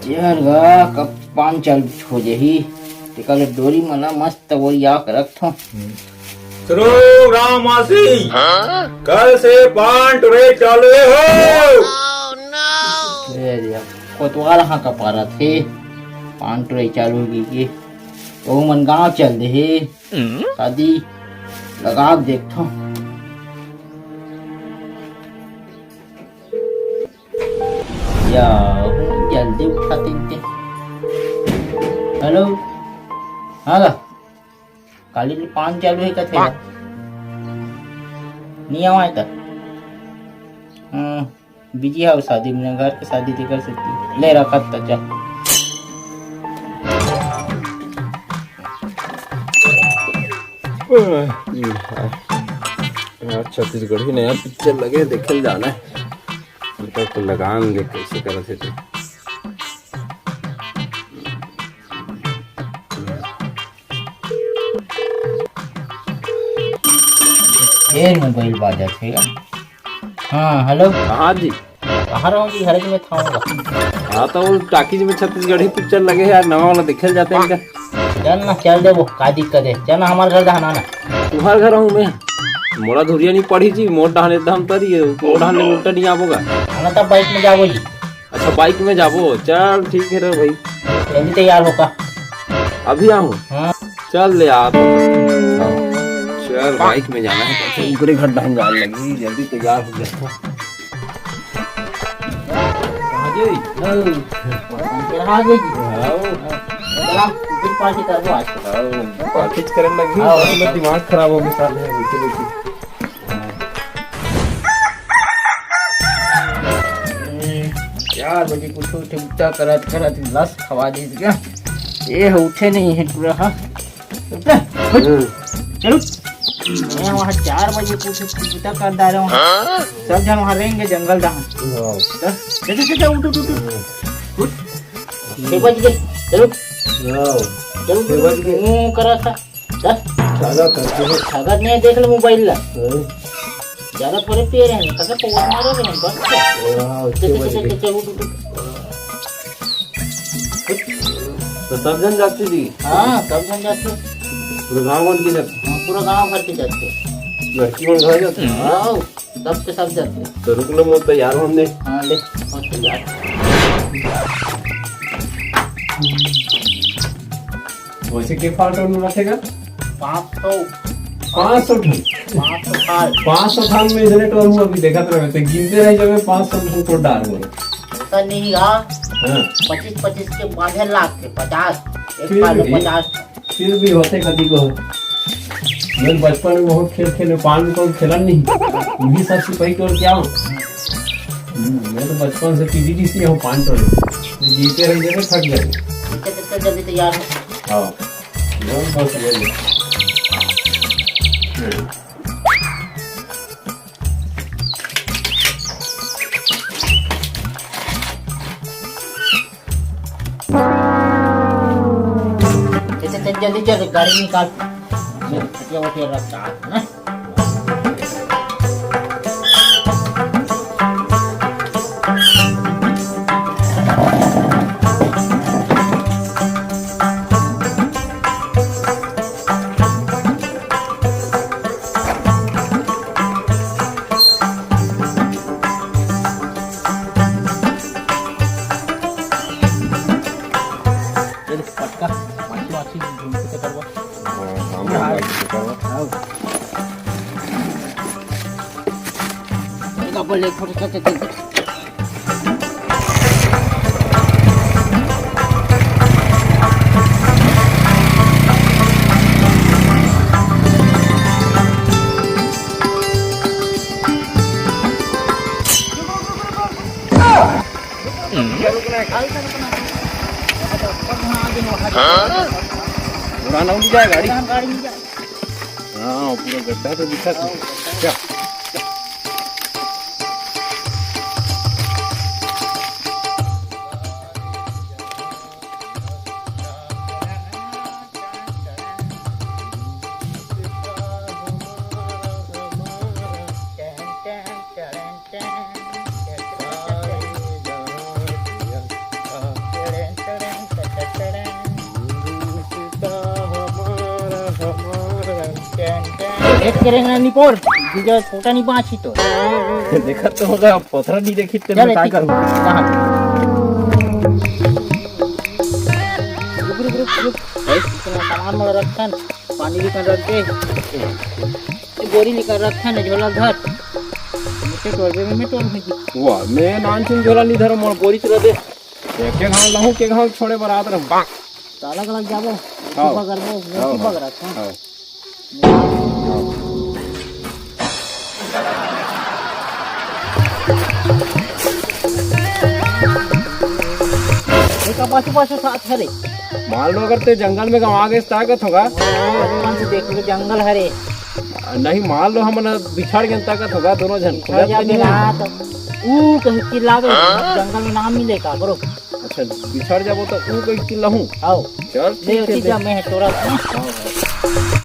यार गा कब पान चाल हो जाही ते कल डोरी मना मस्त वो या करक थो चलो रामासी कल से पान टुरे चालू हो। अरे यार कोतवाल हाँ का पारा थे पान टुरे चालू की तो मन गांव चल दे हे शादी लगा देखो या जल्दी उठा देते। हेलो हाँ काली पान चालू है का थे नहीं आवा था बिजी है शादी में घर की शादी थी कर सकती ले रखा था चल छत्तीसगढ़ी नया पिक्चर लगे देखे जाना है तो लगाएंगे कैसे कर थे फिर मोबाइल बाजा थे हाँ हेलो हाँ जी कहाँ रहूँगी घर में थाऊंगा। हाँ तो वो टाकीज में छत्तीसगढ़ी पिक्चर लगे यार नवा वाला देखे जाते हैं चल ना चल दे वो का दिक्कत है चल ना हमारे घर दहना ना तुम्हारे घर हूँ मैं मोड़ा धुरिया नहीं पड़ी जी मोड़ डहाने दम तरी है मोड़ डहाने उल्टा नहीं आबोगा ना तब बाइक में जाओ जी। अच्छा बाइक में जाबो चल ठीक है रे भाई जल्दी तैयार होगा अभी आऊँ हाँ चल ले आ चल बाइक में जाना है तो ऊपरी घर डहन जाने लगी जल्दी तैयार हो गया आ गई पार्टी कर दो आज पार्टी करने लगी दिमाग खराब हो गया साले बैठे बैठे यार मुझे कुछ उठा करत करत लस खवा दी क्या ये उठे नहीं है पूरा हाँ चलो मैं वहाँ 4 बजे कुछ कर डाल रहा हूँ सब जन वहाँ रहेंगे जंगल जहाँ चलो उठ उठ उठ उठ 6 बज गए चलो चलो करा था छागत नहीं देख लो मोबाइल ला ज्यादा थोड़े पे रहे हैं कसा पवन मारो नहीं बस चलो तो सब जन जाती थी हाँ सब जन जाते पूरा गाँव बन के जाते पूरा गांव भर के जाते लड़की और घर जाते हाँ सब के सब जाते तो रुक लो मोर तैयार होने हाँ ले और तैयार वैसे के फाल्ट होने रखेगा 500 थान में इतने टोल हूँ अभी देखा तो रहते गिनते रहे जब 500 तो डाल हुए ऐसा नहीं हाँ 25 के 12 लाख थे 50 एक साल में 50 फिर भी होते कभी को मैं बचपन में बहुत खेल खेले पान में तो खेला नहीं वही सब सिपाही तोड़ क्या हूँ मैं तो बचपन से पीजीडी से हूँ पान तोड़ जीते रह जाते थक जाते जल्दी तैयार हो हाँ बस ये जल्दी चल गाड़ी निकाल रखता है ना boleh foto उड़ाना उड़ जाए गाड़ी हाँ पूरा गड्ढा तो दिखा क्या एक करेंगे निपोर जो छोटा नहीं पाँच तो देखा तो होगा पत्थर नहीं देखी तो चल मैं क्या ठीक करूँ रुक इतना सामान में रखा पानी लेकर रख दे बोरी लेकर रखा न झोला धर मैं टोल में वाह मैं नान सुन झोला नहीं धरो मोर बोरी चला दे के घाव लहू के घाव छोड़े बरात रह बाक अलग अलग जाबो हाँ। पकड़ दो मैं पकड़ रखा हाँ एक पाछू पाछू साथ हरे मान लो अगर ते जंगल में गवा गए ताकत होगा बचपन से देख लो जंगल हरे नहीं मान लो हम बिछड़ गए ताकत होगा दोनों जन छोड़ जाके रात कहीं चिल्लावे जंगल में नाम मिले का करो अच्छा बिछड़ जाबो तो ऊ कहीं चिल्लाहूं आओ चल ले ठीक है उसी जा मैं तोरा